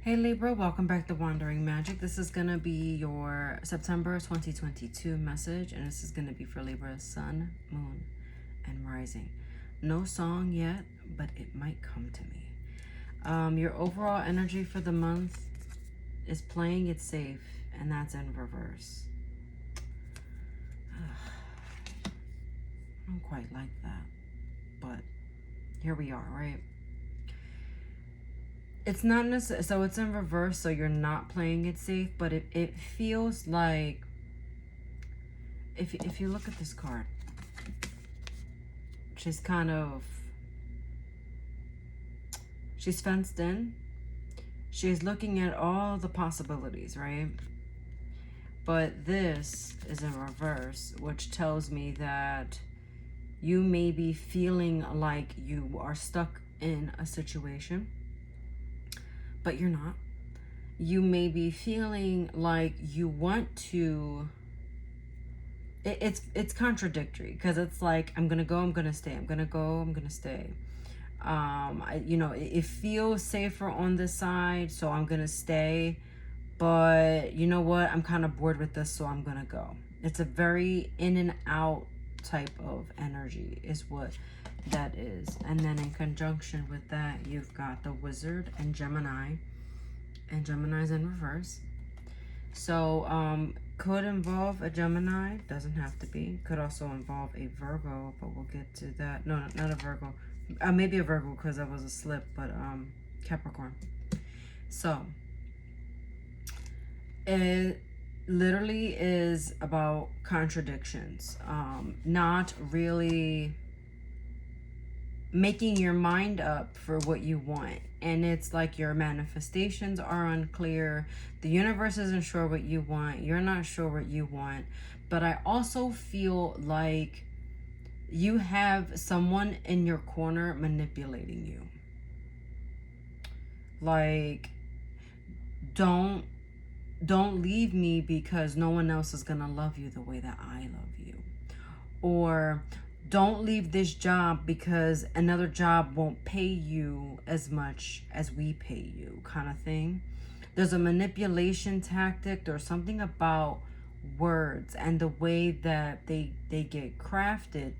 Hey Libra, welcome back to Wandering Magic. This is going to be your September 2022 message, and this is going to be for Libra, Sun, Moon, and Rising. No song yet, but it might come to me. Your overall energy for the month is playing it safe, and that's in reverse. I don't quite like that, but here we are, right? It's not necessarily, so it's in reverse, so you're not playing it safe, but it feels like, if you look at this card, she's fenced in. She's looking at all the possibilities, right? But this is in reverse, which tells me that you may be feeling like you are stuck in a situation, but you're not. You may be feeling like you want to, it's contradictory, because it's like, I'm gonna go, I'm gonna stay, I'm gonna go, I'm gonna stay. It feels safer on this side, so I'm gonna stay, but you know what, I'm kind of bored with this, so I'm gonna go. It's a very in and out type of energy is what that is. And then in conjunction with that, you've got the Wizard and Gemini, and Gemini's in reverse. So could involve a Gemini, doesn't have to be. Could also involve a Virgo, but we'll get to that. No, not a Virgo. Maybe a Virgo, because that was a slip, but Capricorn. So it literally is about contradictions, not really making your mind up for what you want. And it's like your manifestations are unclear. The universe isn't sure what you want. You're not sure what you want. But I also feel like you have someone in your corner manipulating you. Like, don't leave me because no one else is gonna love you the way that I love you. Or don't leave this job because another job won't pay you as much as we pay you, kind of thing. There's a manipulation tactic. There's something about words and the way that they get crafted,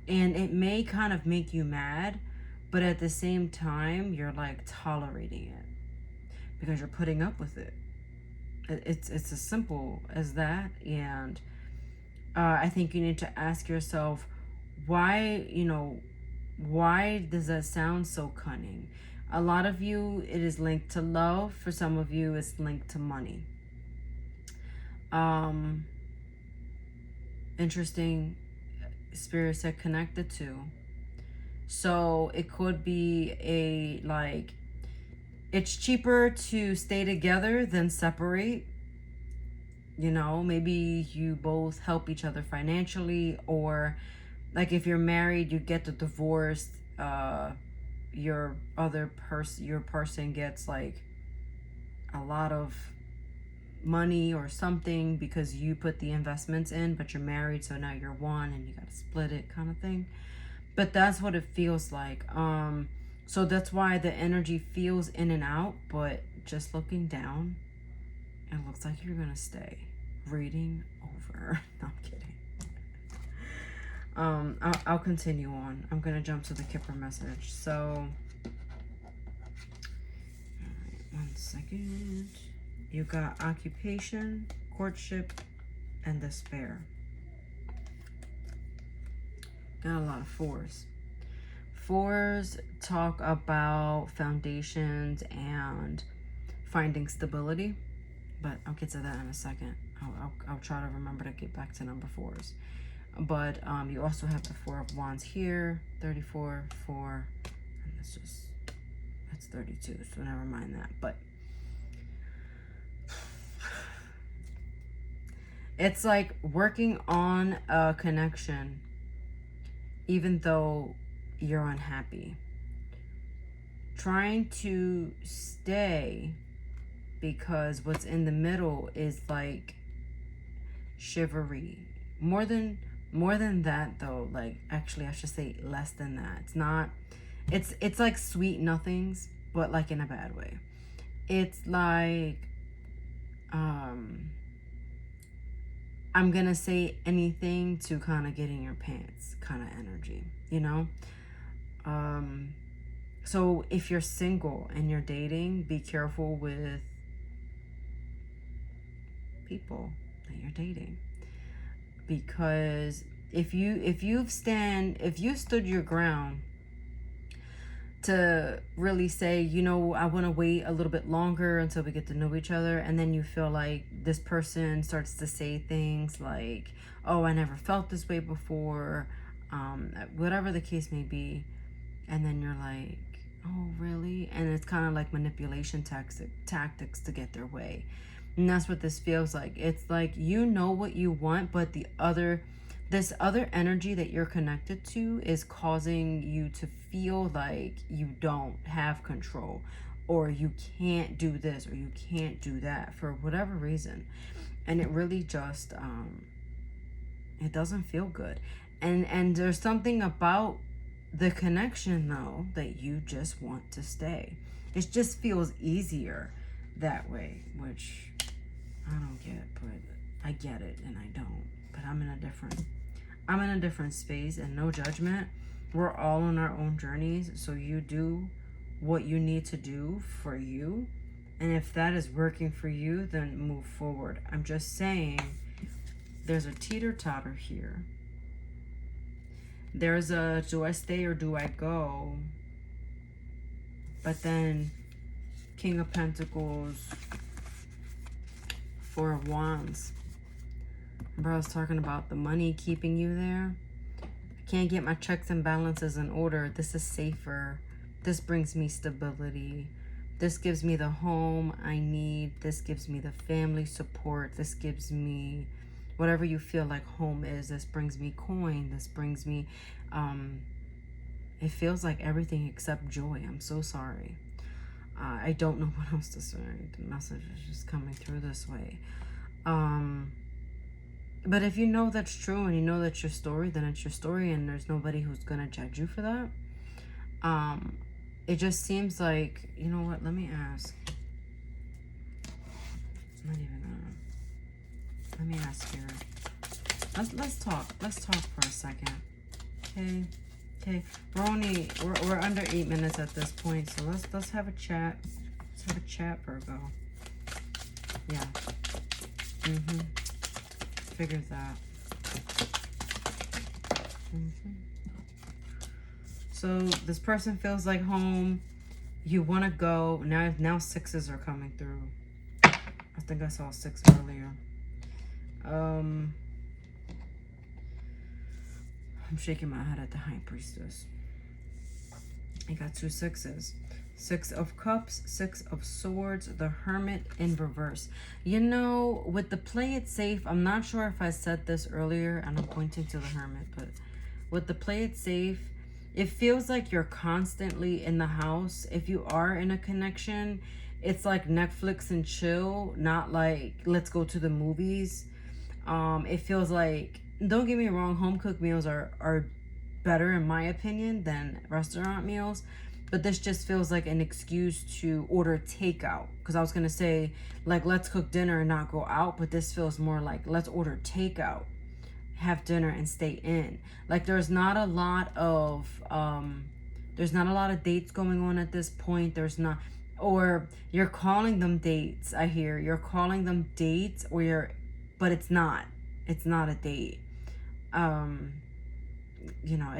and it may kind of make you mad, but at the same time you're like tolerating it because you're putting up with it. It's as simple as that. And I think you need to ask yourself, why does that sound so cunning? A lot of you, it is linked to love. For some of you, it's linked to money. Interesting. Spirit said connected to. So it could be it's cheaper to stay together than separate. Maybe you both help each other financially, or like if you're married, you get the divorce, your person gets like a lot of money or something because you put the investments in, but you're married, so now you're one and you got to split it, kind of thing. But that's what it feels like. So that's why the energy feels in and out, but just looking down, it looks like you're gonna stay. Reading over. No, I'm kidding. I'll continue on. I'm gonna jump to the Kipper message. So, alright, 1 second. You got occupation, courtship, and despair. Got a lot of fours. Fours talk about foundations and finding stability, but I'll get to that in a second. I'll try to remember to get back to number fours. But you also have the 4 of Wands here, 34, 4, and that's 32, so never mind that. But it's like working on a connection even though you're unhappy. Trying to stay because what's in the middle is like chivalry. More than that though. Like, actually I should say less than that. It's like sweet nothings, but like in a bad way. it's like, I'm gonna say anything to kind of get in your pants kind of energy, you know? So if you're single and you're dating, be careful with people that you're dating, because if you stood your ground to really say, you know, I want to wait a little bit longer until we get to know each other, and then you feel like this person starts to say things like, oh, I never felt this way before, whatever the case may be, and then you're like, oh, really? And it's kind of like manipulation tactics to get their way. And that's what this feels like. It's like, you know what you want, but this other energy that you're connected to is causing you to feel like you don't have control, or you can't do this, or you can't do that for whatever reason. And it really just, it doesn't feel good. And there's something about the connection, though, that you just want to stay. It just feels easier that way, which I don't get, but I get it and I don't. But I'm in a different space, and no judgment. We're all on our own journeys, so you do what you need to do for you. And if that is working for you, then move forward. I'm just saying, there's a teeter-totter here. There's a, do I stay or do I go? But then King of Pentacles, Four of Wands. Remember I was talking about the money keeping you there? I can't get my checks and balances in order. This is safer. This brings me stability. This gives me the home I need. This gives me the family support. This gives me whatever you feel like home is. This brings me coin. This brings me, it feels like everything except joy. I'm so sorry. I don't know what else to say. The message is just coming through this way. But if you know that's true and you know that's your story, then it's your story, and there's nobody who's going to judge you for that. It just seems like, you know what, let me ask. Not even let me ask here. Let's talk for a second. Okay. We're under 8 minutes at this point, so let's have a chat. Let's have a chat, Virgo. Yeah. Figured that. So this person feels like home. You want to go. Now sixes are coming through. I think I saw 6 earlier. I'm shaking my head at the High Priestess. I got 2 sixes. 6 of Cups, 6 of Swords, the Hermit in reverse. You know, with the play it safe, I'm not sure if I said this earlier, and I'm pointing to the Hermit, but with the play it safe, it feels like you're constantly in the house. If you are in a connection, it's like Netflix and chill, not like let's go to the movies. It feels like, don't get me wrong, home cooked meals are better in my opinion than restaurant meals, but this just feels like an excuse to order takeout. Because I was gonna say, like, let's cook dinner and not go out, but this feels more like let's order takeout, have dinner, and stay in. Like, there's not a lot of dates going on at this point. There's not, or you're calling them dates. I hear you're calling them dates, but it's not a date. You know,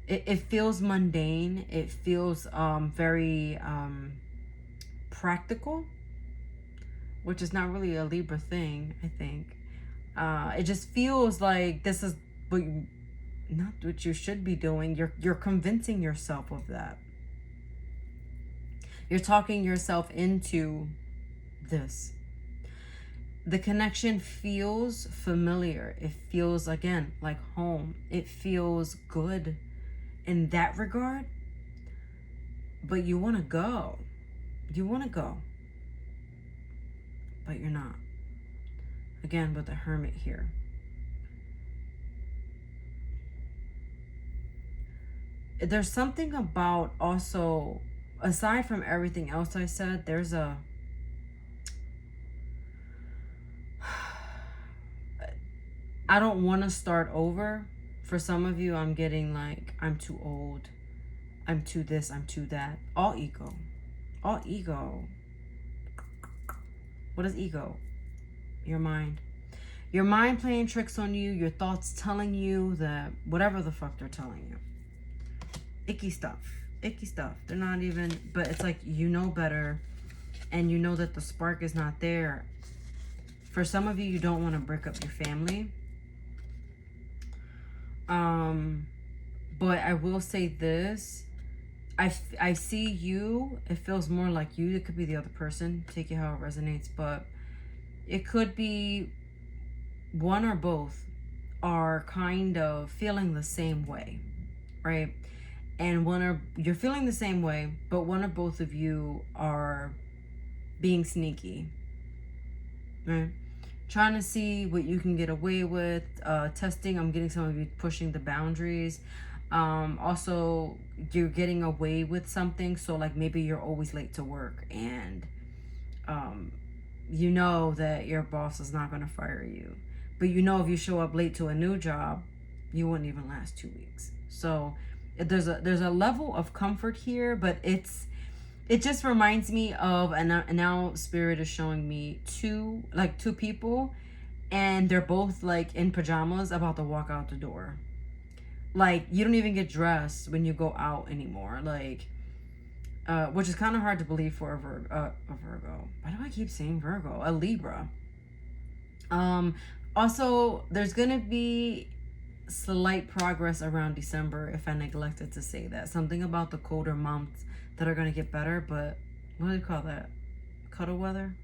it feels mundane. It feels very practical, which is not really a Libra thing, I think. It just feels like this is not what you should be doing. You're convincing yourself of that. You're talking yourself into this. The connection feels familiar. It feels, again, like home. It feels good in that regard. But you want to go. You want to go. But you're not. Again, with the Hermit here. There's something about also aside from everything else I said, there's a I don't want to start over. For some of you, I'm getting like, I'm too old, I'm too this, I'm too that. All ego. All ego. What is ego? Your mind. Your mind playing tricks on you, your thoughts telling you that whatever the fuck they're telling you. Icky stuff. Icky stuff. They're not even, but it's like, you know better, and you know that the spark is not there. For some of you, you don't want to break up your family. But I will say this. I see you. It feels more like you. It could be the other person. Take it how it resonates. But it could be one or both are kind of feeling the same way, right? And you're feeling the same way, but one or both of you are being sneaky, right? Trying to see what you can get away with, testing. I'm getting some of you pushing the boundaries. Also, you're getting away with something. So like maybe you're always late to work, and you know that your boss is not going to fire you. But you know if you show up late to a new job, you wouldn't even last 2 weeks. So there's a level of comfort here, but it just reminds me of, and now Spirit is showing me two people, and they're both like in pajamas about to walk out the door. Like, you don't even get dressed when you go out anymore. Like, which is kind of hard to believe for a Virgo. Why do I keep saying Virgo? A Libra. Also, there's gonna be slight progress around December, if I neglected to say that. Something about the colder months that are gonna get better, but what do you call that? Cuddle weather?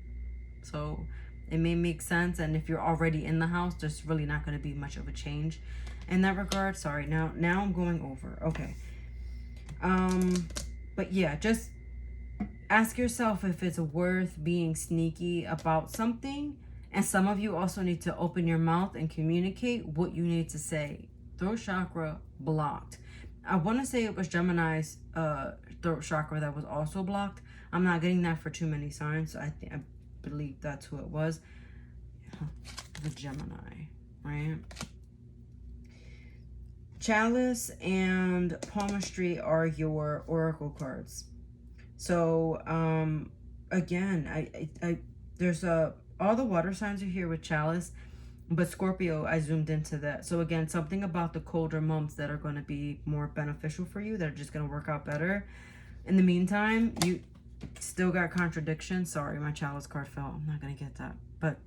So it may make sense, and if you're already in the house, there's really not gonna be much of a change in that regard. Sorry, now I'm going over. Okay. But yeah, just ask yourself if it's worth being sneaky about something. And some of you also need to open your mouth and communicate what you need to say. Throat chakra blocked. I want to say it was Gemini's throat chakra that was also blocked. I'm not getting that for too many signs, so I believe that's who it was. The Gemini, right? Chalice and Palmistry are your oracle cards. So again, I there's all the water signs are here with Chalice, but Scorpio, I zoomed into that. So again, something about the colder months that are going to be more beneficial for you, that are just going to work out better. In the meantime, you still got contradiction. Sorry, my Chalice card fell. I'm not going to get that, but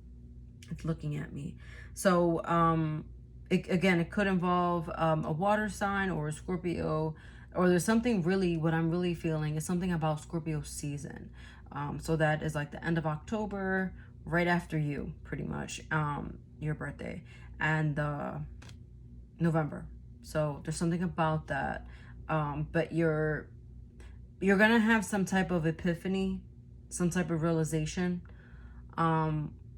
it's looking at me. So it could involve a water sign or a Scorpio, or there's something really, what I'm really feeling is something about Scorpio season. So that is like the end of October, right after you, pretty much, your birthday, and November. So there's something about that. But you're gonna have some type of epiphany, some type of realization.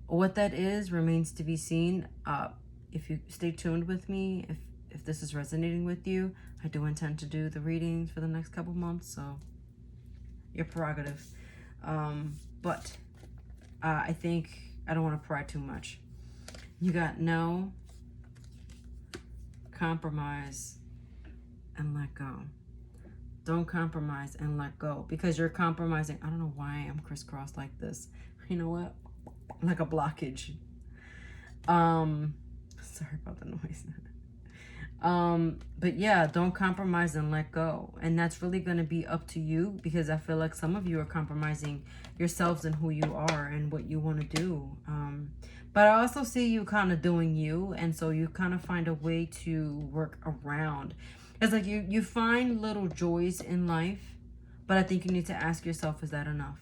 What that is remains to be seen. If you stay tuned with me, if this is resonating with you, I do intend to do the readings for the next couple months, so your prerogative. But I think I don't want to pry too much. You got no, compromise, and let go. Don't compromise and let go, because you're compromising. I don't know why I'm crisscrossed like this. You know what? Like a blockage. Sorry about the noise. But yeah, don't compromise and let go. And that's really going to be up to you, because I feel like some of you are compromising yourselves and who you are and what you want to do. But I also see you kind of doing you, and so you kind of find a way to work around. It's like you find little joys in life, but I think you need to ask yourself, is that enough?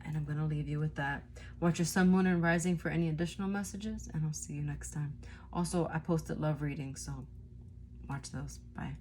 And I'm going to leave you with that. Watch your sun, moon, and rising for any additional messages, and I'll see you next time. Also, I posted love readings, so watch those. Bye.